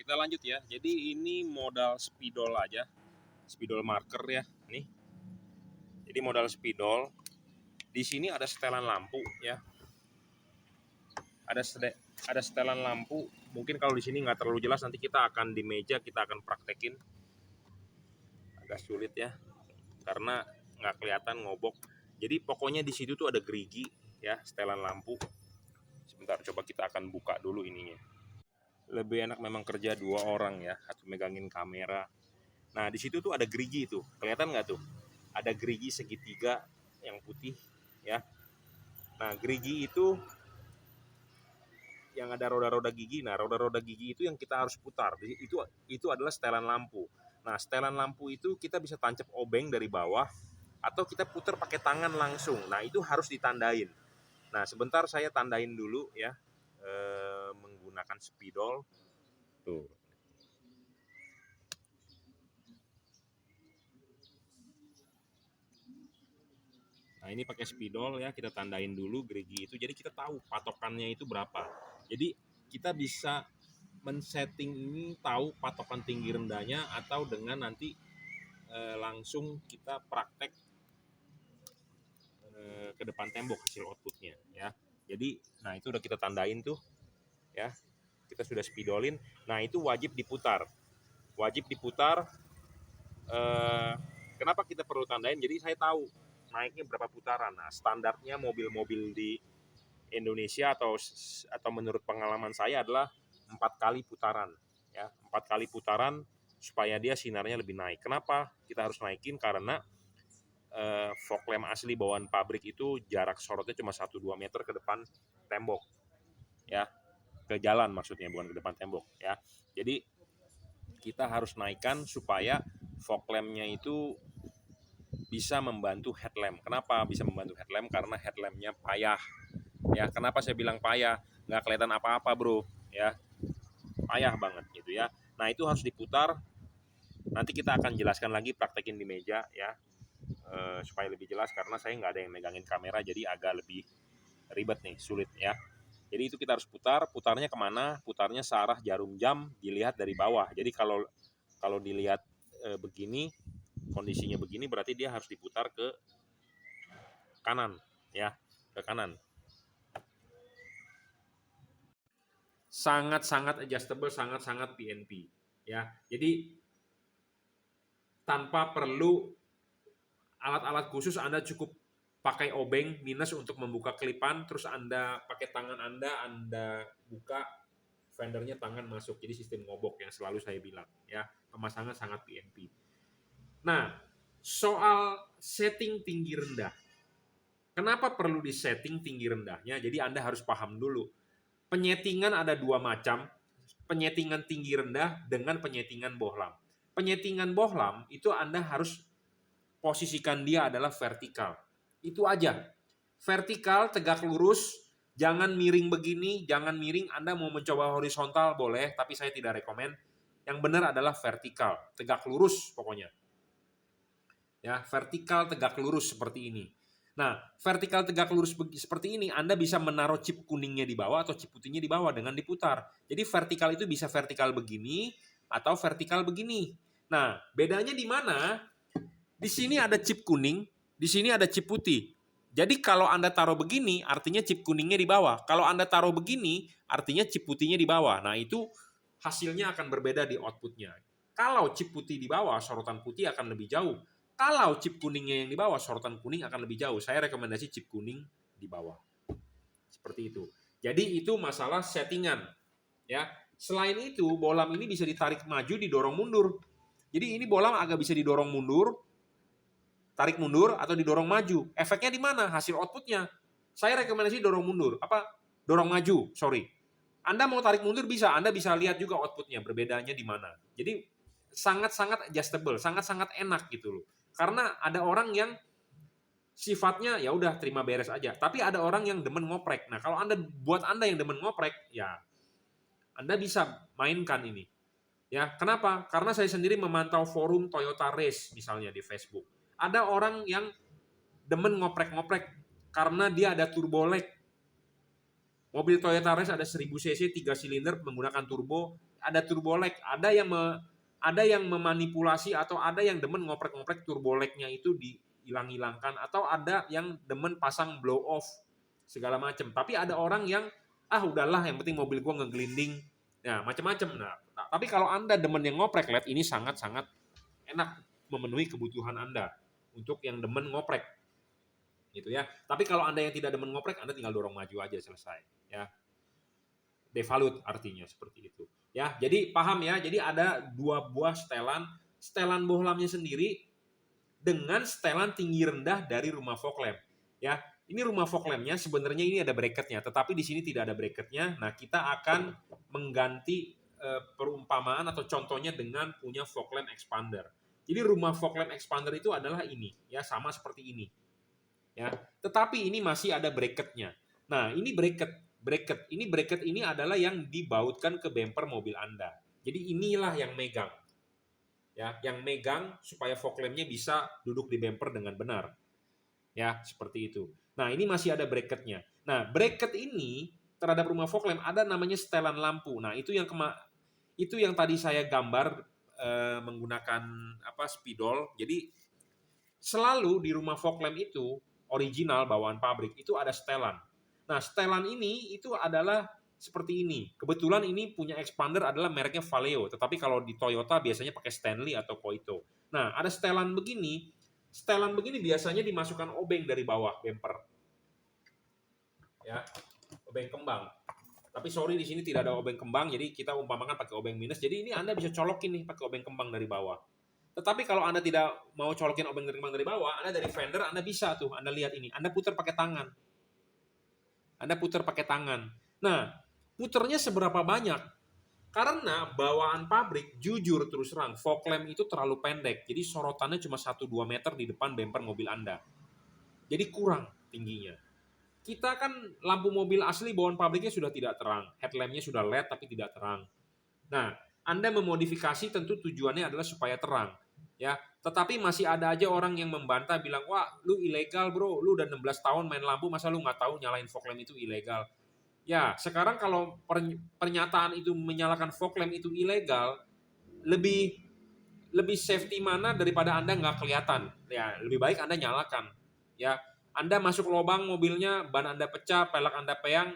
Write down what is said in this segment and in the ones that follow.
kita lanjut ya. Jadi ini modal spidol aja, spidol marker ya. Nih. Jadi modal spidol. Di sini ada setelan lampu ya. Ada setelan lampu. Mungkin kalau di sini nggak terlalu jelas, nanti kita akan di meja kita akan praktekin. Agak sulit ya, karena nggak kelihatan ngobok. Jadi pokoknya di situ tuh ada gerigi ya, setelan lampu. Sebentar, coba kita akan buka dulu ininya. Lebih enak memang kerja 2 orang ya, atau megangin kamera. Nah di situ tuh ada gerigi tuh, kelihatan nggak tuh? Ada gerigi segitiga yang putih ya. Nah gerigi itu yang ada roda-roda gigi. Nah roda-roda gigi itu yang kita harus putar. Itu adalah setelan lampu. Nah setelan lampu itu kita bisa tancap obeng dari bawah atau kita putar pakai tangan langsung. Nah itu harus ditandain. Nah sebentar saya tandain dulu ya, menggunakan spidol. Tuh. Nah ini pakai spidol ya, kita tandain dulu gerigi itu. Jadi kita tahu patokannya itu berapa. Jadi kita bisa men-setting ini, tahu patokan tinggi rendahnya, atau dengan nanti langsung kita praktek ke depan tembok hasil outputnya ya. Jadi nah itu udah kita tandain tuh ya, kita sudah spidolin. Nah itu wajib diputar, kenapa kita perlu tandain? Jadi saya tahu naiknya berapa putaran. Nah standarnya mobil-mobil di Indonesia atau menurut pengalaman saya adalah 4 kali putaran ya, 4 kali putaran supaya dia sinarnya lebih naik. Kenapa kita harus naikin? Karena fog lamp asli bawaan pabrik itu jarak sorotnya cuma 1-2 meter ke depan tembok ya, ke jalan maksudnya, bukan ke depan tembok ya. Jadi kita harus naikkan supaya fog lamp-nya itu bisa membantu headlamp. Kenapa bisa membantu headlamp? Karena headlamp-nya payah ya. Kenapa saya bilang payah? Nggak kelihatan apa-apa bro ya, payah banget gitu ya. Nah itu harus diputar. Nanti kita akan jelaskan lagi, praktekin di meja ya, supaya lebih jelas, karena saya nggak ada yang megangin kamera jadi agak lebih ribet nih, sulit ya. Jadi itu kita harus putarnya kemana? Putarnya searah jarum jam, dilihat dari bawah. Jadi kalau dilihat begini, kondisinya begini, berarti dia harus diputar ke kanan ya, ke kanan. Sangat-sangat adjustable, sangat-sangat PNP ya. Jadi tanpa perlu alat-alat khusus, Anda cukup pakai obeng minus untuk membuka kelipan, terus Anda pakai tangan Anda buka fendernya, tangan masuk. Jadi sistem ngobok yang selalu saya bilang ya, pemasangan sangat PNP. Nah, soal setting tinggi rendah. Kenapa perlu di setting tinggi rendahnya? Jadi Anda harus paham dulu. Penyetingan ada 2 macam, penyetingan tinggi rendah dengan penyetingan bohlam. Penyetingan bohlam itu Anda harus posisikan dia adalah vertikal. Itu aja. Vertikal, tegak lurus, jangan miring begini, jangan miring. Anda mau mencoba horizontal boleh, tapi saya tidak rekomen. Yang benar adalah vertikal, tegak lurus pokoknya. Ya, vertikal tegak lurus seperti ini. Nah, vertikal tegak lurus seperti ini, Anda bisa menaruh chip kuningnya di bawah atau chip putihnya di bawah dengan diputar. Jadi vertikal itu bisa vertikal begini atau vertikal begini. Nah, bedanya di mana? Di sini ada chip kuning, di sini ada chip putih. Jadi kalau Anda taruh begini, artinya chip kuningnya di bawah. Kalau Anda taruh begini, artinya chip putihnya di bawah. Nah, itu hasilnya akan berbeda di outputnya. Kalau chip putih di bawah, sorotan putih akan lebih jauh. Kalau chip kuningnya yang di bawah, sorotan kuning akan lebih jauh. Saya rekomendasi chip kuning di bawah. Seperti itu. Jadi itu masalah settingan. Ya. Selain itu, bohlam ini bisa ditarik maju, didorong mundur. Jadi ini bohlam agak bisa didorong mundur, tarik mundur, atau didorong maju. Efeknya di mana? Hasil outputnya. Saya rekomendasi dorong mundur. Dorong maju, sorry. Anda mau tarik mundur bisa, Anda bisa lihat juga outputnya, berbedanya di mana. Jadi sangat-sangat adjustable, sangat-sangat enak gitu loh. Karena ada orang yang sifatnya ya udah terima beres aja, tapi ada orang yang demen ngoprek. Nah, kalau buat Anda yang demen ngoprek, ya Anda bisa mainkan ini. Ya, kenapa? Karena saya sendiri memantau forum Toyota Race misalnya di Facebook. Ada orang yang demen ngoprek-ngoprek karena dia ada turbo lag. Mobil Toyota Race ada 1000 cc 3 silinder menggunakan turbo, ada turbolek, ada yang memanipulasi atau ada yang demen ngoprek-ngoprek turboleknya itu dihilang-hilangkan, atau ada yang demen pasang blow off segala macam. Tapi ada orang yang udahlah yang penting mobil gua ngegelinding. Nah, macam-macam. Nah, tapi kalau Anda demen yang ngoprek LED, ini sangat-sangat enak memenuhi kebutuhan Anda untuk yang demen ngoprek. Gitu ya. Tapi kalau Anda yang tidak demen ngoprek, Anda tinggal dorong maju aja, selesai, ya. Devalut artinya seperti itu. Ya, jadi paham ya. Jadi ada 2 buah setelan bohlamnya sendiri dengan setelan tinggi rendah dari rumah fog lamp. Ya, ini rumah fog lampnya sebenarnya ini ada bracketnya, tetapi di sini tidak ada bracketnya. Nah, kita akan mengganti perumpamaan atau contohnya dengan punya fog lamp expander. Jadi rumah fog lamp expander itu adalah ini, ya, sama seperti ini. Ya, tetapi ini masih ada bracketnya. Nah, ini bracket ini adalah yang dibautkan ke bumper mobil Anda. Jadi inilah yang megang. Ya, yang megang supaya fog lamp-nya bisa duduk di bumper dengan benar. Ya, seperti itu. Nah, ini masih ada bracketnya. Nah, bracket ini terhadap rumah fog lamp ada namanya setelan lampu. Nah, itu yang tadi saya gambar menggunakan spidol. Jadi selalu di rumah fog lamp itu original bawaan pabrik itu ada setelan. Nah, setelan ini itu adalah seperti ini. Kebetulan ini punya expander adalah mereknya Valeo, tetapi kalau di Toyota biasanya pakai Stanley atau Koito. Nah, ada setelan begini. Setelan begini biasanya dimasukkan obeng dari bawah bumper. Ya, obeng kembang. Tapi sorry di sini tidak ada obeng kembang, jadi kita umpamakan pakai obeng minus. Jadi ini Anda bisa colokin nih pakai obeng kembang dari bawah. Tetapi kalau Anda tidak mau colokin obeng kembang dari bawah, Anda dari fender, Anda bisa tuh, Anda lihat ini. Anda putar pakai tangan. Nah, puternya seberapa banyak? Karena bawaan pabrik, jujur terus terang, fog lamp itu terlalu pendek. Jadi sorotannya cuma 1-2 meter di depan bumper mobil Anda. Jadi kurang tingginya. Kita kan lampu mobil asli bawaan pabriknya sudah tidak terang. Headlampnya sudah LED tapi tidak terang. Nah, Anda memodifikasi tentu tujuannya adalah supaya terang. Ya, tetapi masih ada aja orang yang membantah bilang, wah lu ilegal bro, lu udah 16 tahun main lampu, masa lu nggak tahu nyalain fog lamp itu ilegal. Ya, sekarang kalau pernyataan itu menyalakan fog lamp itu ilegal, lebih safety mana daripada Anda nggak kelihatan. Ya, lebih baik Anda nyalakan. Ya, Anda masuk lubang mobilnya, ban Anda pecah, pelek Anda peyang,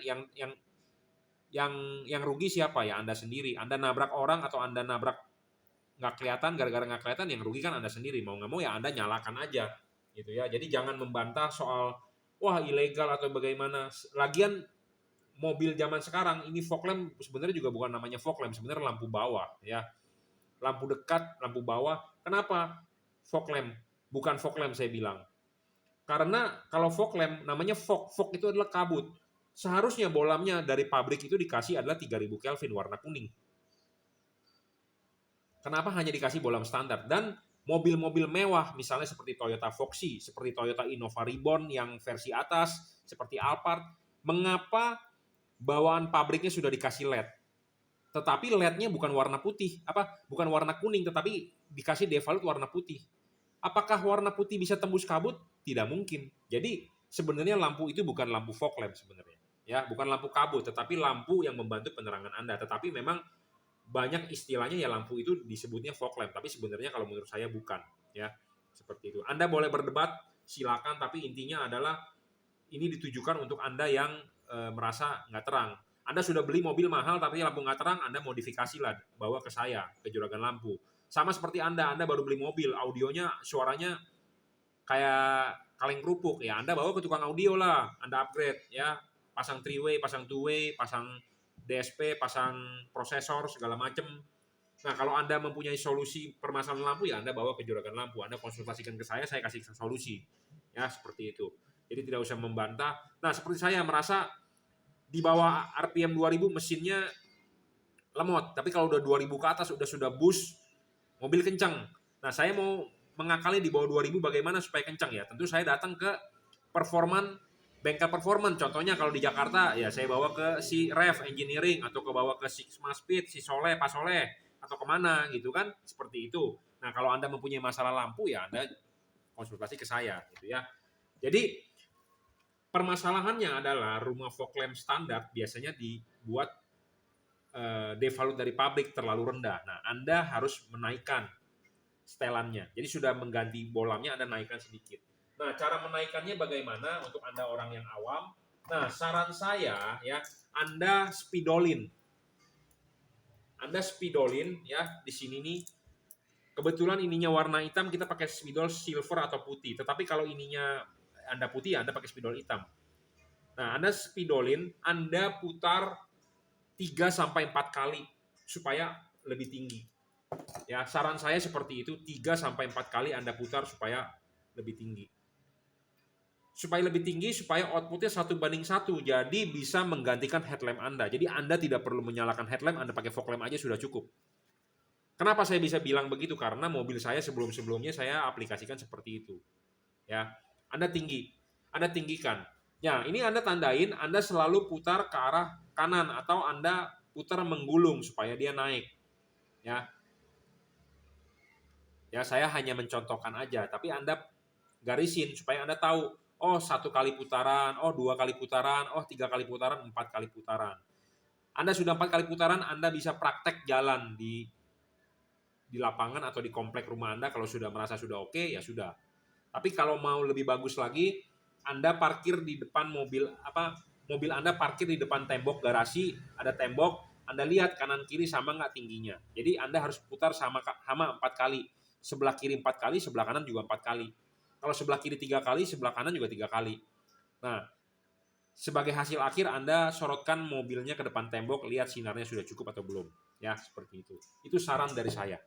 yang rugi siapa ya? Anda sendiri. Anda nabrak orang atau Anda nabrak nggak kelihatan, gara-gara nggak kelihatan, yang rugi kan Anda sendiri. Mau nggak mau ya Anda nyalakan aja, gitu ya. Jadi jangan membantah soal wah ilegal atau bagaimana. Lagian mobil zaman sekarang ini fog lamp sebenarnya juga bukan namanya fog lamp, sebenarnya lampu bawah, ya. Lampu dekat, lampu bawah. Kenapa fog lamp? Bukan fog lamp saya bilang. Karena kalau fog lamp namanya fog itu adalah kabut. Seharusnya bolamnya dari pabrik itu dikasih adalah 3000 Kelvin warna kuning. Kenapa hanya dikasih bolam standar? Dan mobil-mobil mewah, misalnya seperti Toyota Foxy, seperti Toyota Innova Reborn yang versi atas, seperti Alphard, mengapa bawaan pabriknya sudah dikasih LED? Tetapi LED-nya bukan warna putih, bukan warna kuning, tetapi dikasih default warna putih. Apakah warna putih bisa tembus kabut? Tidak mungkin. Jadi sebenarnya lampu itu bukan lampu fog lamp sebenarnya. Ya, bukan lampu kabut, tetapi lampu yang membantu penerangan Anda. Tetapi memang banyak istilahnya ya lampu itu disebutnya fog lamp, tapi sebenarnya kalau menurut saya bukan, ya. Seperti itu. Anda boleh berdebat, silakan, tapi intinya adalah ini ditujukan untuk Anda yang merasa nggak terang. Anda sudah beli mobil mahal tapi lampu nggak terang, Anda modifikasilah, bawa ke saya, ke juragan lampu. Sama seperti Anda baru beli mobil, audionya suaranya kayak kaleng kerupuk, ya Anda bawa ke tukang audio lah, Anda upgrade, ya, pasang 3-way, pasang 2-way, pasang DSP, pasang prosesor, segala macam. Nah, kalau Anda mempunyai solusi permasalahan lampu, ya Anda bawa ke juragan lampu. Anda konsultasikan ke saya kasih solusi. Ya, seperti itu. Jadi tidak usah membantah. Nah, seperti saya merasa di bawah RPM 2000 mesinnya lemot. Tapi kalau udah 2000 ke atas, sudah boost, mobil kencang. Nah, saya mau mengakali di bawah 2000 bagaimana supaya kencang ya. Tentu saya datang ke bengkel performan. Contohnya kalau di Jakarta ya saya bawa ke si Rev Engineering atau bawa ke Sigma Speed, si Soleh, Pak Soleh atau kemana gitu kan, seperti itu. Nah, kalau Anda mempunyai masalah lampu ya Anda konsultasi ke saya gitu ya. Jadi permasalahannya adalah rumah fog lamp standar biasanya dibuat devalued dari pabrik terlalu rendah. Nah, Anda harus menaikkan setelannya. Jadi sudah mengganti bolamnya, Anda naikkan sedikit. Nah, cara menaikkannya bagaimana untuk Anda orang yang awam? Nah, saran saya ya, Anda spidolin. Anda spidolin ya, di sini nih. Kebetulan ininya warna hitam, kita pakai spidol silver atau putih. Tetapi kalau ininya Anda putih, Anda pakai spidol hitam. Nah, Anda spidolin, Anda putar 3 sampai 4 kali supaya lebih tinggi. Ya, saran saya seperti itu, 3 sampai 4 kali Anda putar supaya lebih tinggi. Supaya lebih tinggi, supaya outputnya 1:1, jadi bisa menggantikan headlamp Anda. Jadi Anda tidak perlu menyalakan headlamp, Anda pakai fog lamp aja sudah cukup. Kenapa saya bisa bilang begitu? Karena mobil saya sebelum-sebelumnya saya aplikasikan seperti itu. Ya, Anda tinggikan. Ya, ini Anda tandain, Anda selalu putar ke arah kanan atau Anda putar menggulung supaya dia naik. Ya, saya hanya mencontohkan aja, tapi Anda garisin supaya Anda tahu, oh 1 kali putaran, oh 2 kali putaran, oh 3 kali putaran, 4 kali putaran. Anda sudah 4 kali putaran, Anda bisa praktek jalan di lapangan atau di komplek rumah Anda. Kalau sudah merasa sudah oke, ya sudah. Tapi kalau mau lebih bagus lagi, Anda parkir di depan mobil Anda parkir di depan tembok garasi, ada tembok, Anda lihat kanan kiri sama nggak tingginya. Jadi Anda harus putar sama 4 kali. Sebelah kiri 4 kali, sebelah kanan juga 4 kali. Kalau sebelah kiri 3 kali, sebelah kanan juga 3 kali. Nah, sebagai hasil akhir Anda sorotkan mobilnya ke depan tembok, lihat sinarnya sudah cukup atau belum. Ya, seperti itu. Itu saran dari saya.